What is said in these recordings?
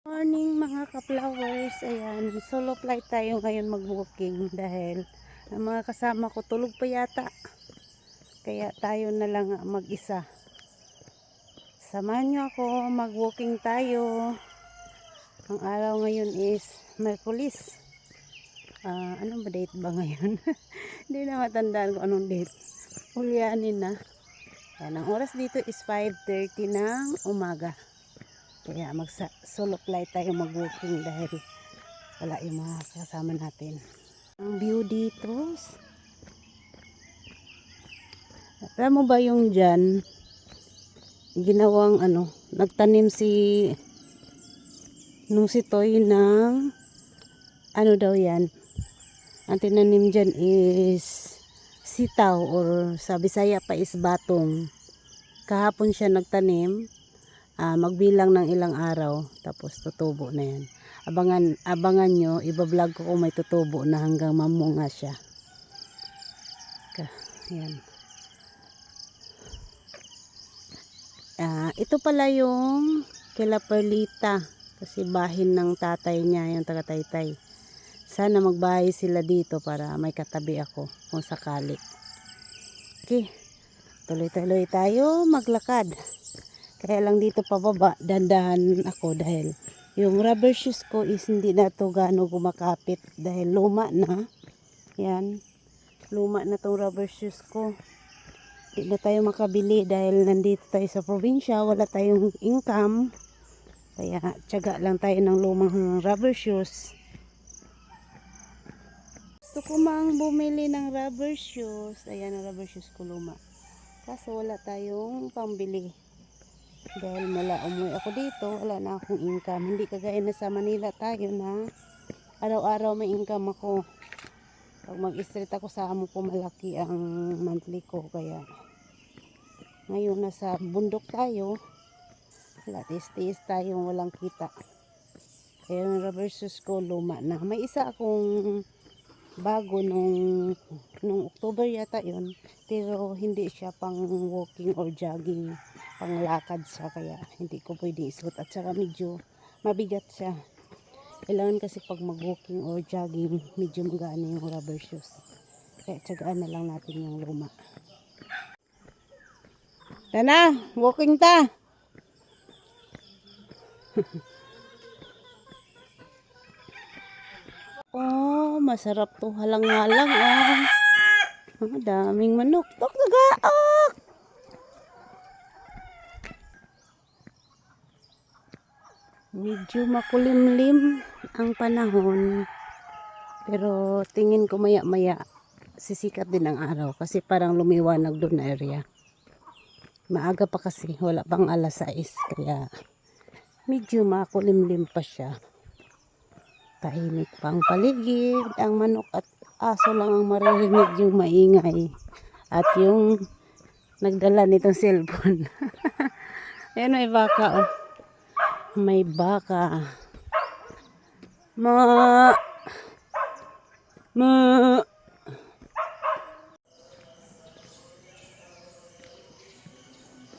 Morning mga ka-flowers, ayan, solo flight tayo ngayon mag-walking dahil ang mga kasama ko tulog pa yata, kaya tayo na lang mag-isa. Samahan nyo ako, mag-walking tayo. Ang araw ngayon is Merkulis. Anong ba date ba ngayon? Hindi na matandaan kung anong date. Hulyanin na. Ayan, ang oras dito is 5:30 ng umaga. Kaya solo flight tayo mag-walking dahil wala yung mga kasama natin. Ang view dito. Alam mo ba yung dyan, ginawang nagtanim nung si Toy ng daw yan. Ang tinanim dyan is sitaw or sa Bisaya pa is batong. Kahapon siya nagtanim. Magbilang ng ilang araw tapos tutubo na yan. Abangan nyo, ibablog ko kung may tutubo na hanggang mamunga siya. Ayan. Ito pala yung kila Perlita kasi bahin ng tatay niya, yung taga-taytay. Sana magbahay sila dito para may katabi ako kung sakali. Okay, tuloy-tuloy tayo maglakad. Kaya lang dito pababa, dandahan ako dahil yung rubber shoes ko is hindi na to gaano gumakapit dahil luma na. Yan, luma na tong rubber shoes ko. Hindi na tayo makabili dahil nandito tayo sa probinsya, wala tayong income. Kaya tiyaga lang tayo ng lumang rubber shoes. Gusto ko mang bumili ng rubber shoes. Ayan ang rubber shoes ko luma. Kaso wala tayong pambili. Dahil mula umuwi ako dito, wala na akong income. Hindi kagaya na sa Manila tayo na araw-araw may income ako. Pag mag-street ako sa amo ko, malaki ang monthly ko. Kaya ngayon nasa bundok tayo, wala, tiis tayo, walang kita. Kaya yung rubber shoes ko luma na. May isa akong bago nung October yata yun, pero hindi siya pang walking or jogging, pang lakad siya, kaya hindi ko pwede isuot at saka medyo mabigat siya. Kailangan kasi pag mag walking or jogging medyo magaan yung rubber shoes, kaya tsagaan na lang natin yung luma. Tana, walking ta. Oh, masarap to halang-halang. Daming manok. Tok nagaak. Medyo makulimlim ang panahon. Pero tingin ko maya-maya sisikat din ang araw kasi parang lumiwanag doon na area. Maaga pa kasi, wala pang alas 6 kaya medyo makulimlim pa siya. Tahimik pang paligid, ang manok at aso lang ang maririnig yung maingay at yung nagdala nitong cellphone. Ayan, may baka oh. May baka. Ma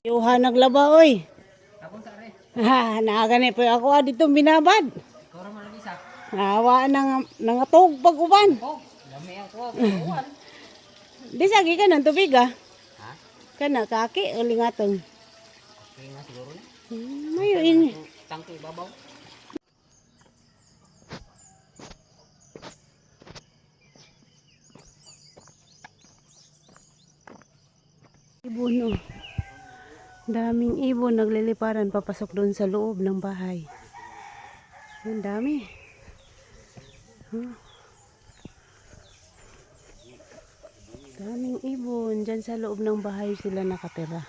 Yuha naglaba oy. Nagani po ako dito binabad. Nawa nangatog pag-uban. Di sagi ka ng tubig ha? Kana kaki o lingatong? Kaki nga siguro na. Mayo ini. Tangke babaw. Ibon oh. Daming ibon nagliliparan papasok doon sa loob ng bahay. Ang dami. Daming ibon. Diyan sa loob ng bahay sila nakatira.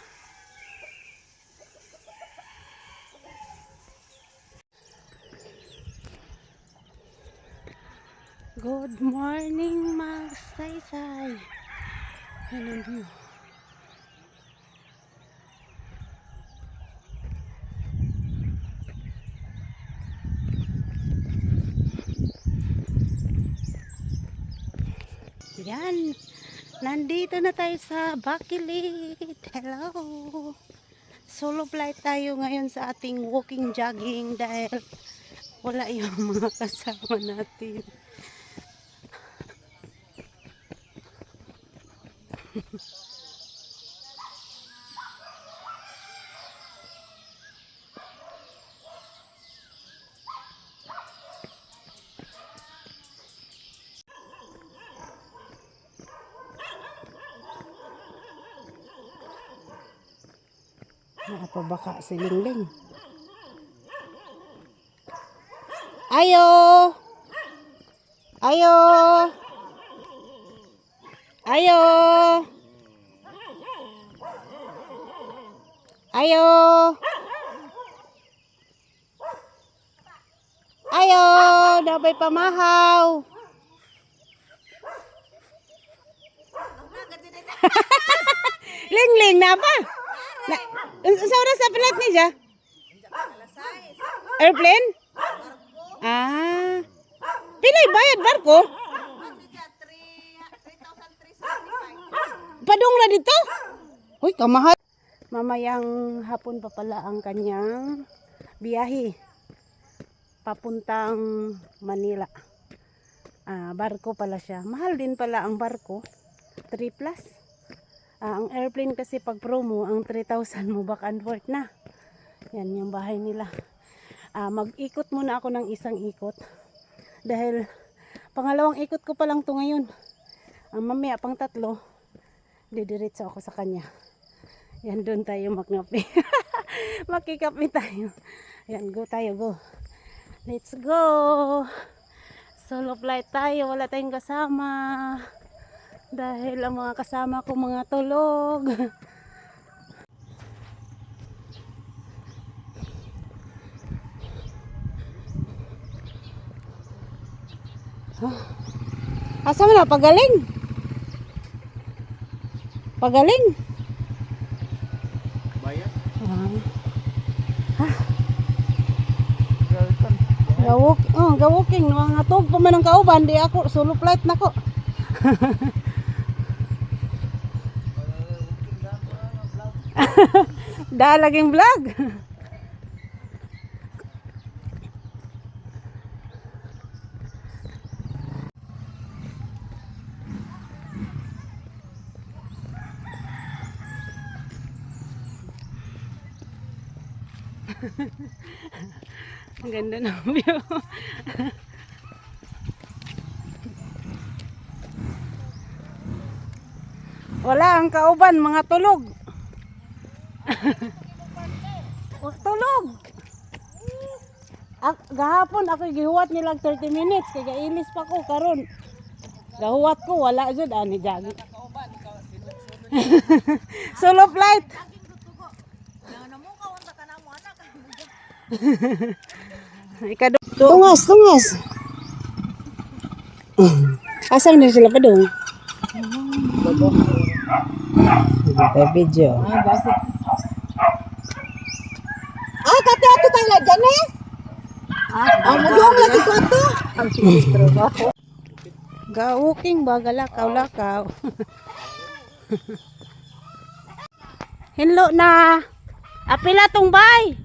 Good morning, magsaysay. Yan ang view. Yan. Nandito na tayo sa Bacolod. Hello. Solo flight tayo ngayon sa ating walking jogging dahil Wala yung mga kasama natin. Nakapabaka si Lingling. Ayo! Ayo! Ayo! Ayo! Ayo! Dabay pamahaw! Lingling na ba? Sa oras sa pilat ni Ja? Airplane? Ah. Pilay bayad barko? Padung na dito? Uy, kamahal. Mamayang hapon pa pala ang kanyang biyahe papuntang Manila. Barko pala siya. Mahal din pala ang barko. 3 plus. Ang airplane kasi pag promo, ang 3,000 mo back and forth na. Yan yung bahay nila. Mag-ikot muna ako ng isang ikot. Dahil pangalawang ikot ko pa lang to ngayon. Mamaya pang 3, didiretso ako sa kanya. Yan, doon tayo magnapi. Makikapi tayo. Yan, go tayo, go. Let's go. Solo flight tayo. Wala tayong kasama. Dahil ang mga kasama ko mga tulog. Asa mo na? Pagaling? Pagaling? Bayan? Gawuking. Mga tog pa man ang kauban. Di ako. Solo flight na ko. Dalaging vlog. Ang ganda ng view. Wala ang kauban, mga tulog. Tulog. Gahapon ako gihuwat nila 30 minutes kay gailis pa ko karon. Gahuwat ko wala jud ani jagi. Solo flight. Tungas. Asam din sila padung. Video. Kati ato tayo na dyan eh. Mudong lagi ko ato. Gawuking bagalakaw-lakaw. Hinlo na. Apila tong bay.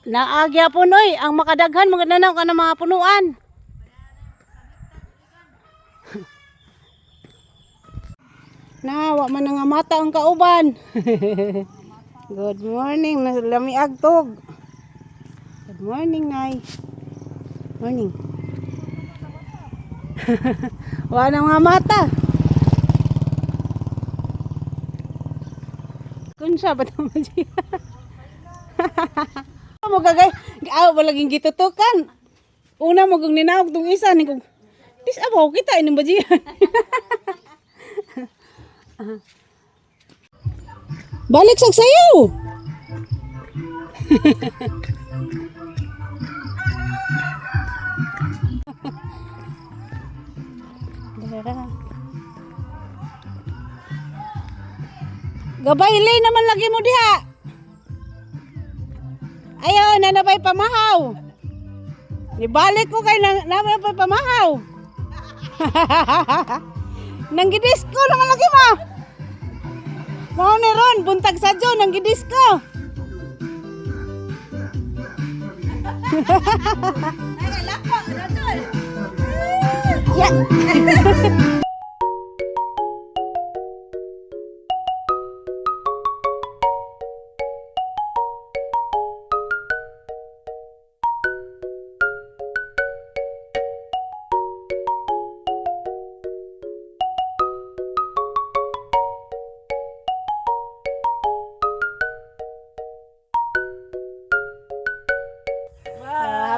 Naagya po noy. Ang makadaghan magananaw ka ng mga punuan. Nawa man nga mata ang kauban. Good morning, lami agtog. Good morning, Nay. Morning. Wala na nga mata. Kunsa ba ito mo siya? Mo gagay, walaging gitutukan. Una mo kung ninawag tong isa ni kung dis abaw kita ining bajihan. Balik sa sayaw. Gabaylay naman lagi mo diha. Ayaw, nanabay pamahaw. Ibalik ko kay nanabay pamahaw. Nanggidisko naman lagi mo. Mao ni ron buntag sa jo nanggidisko. Ay, lapang, radol.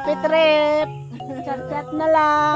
Happy trip! Chat-chat na lang.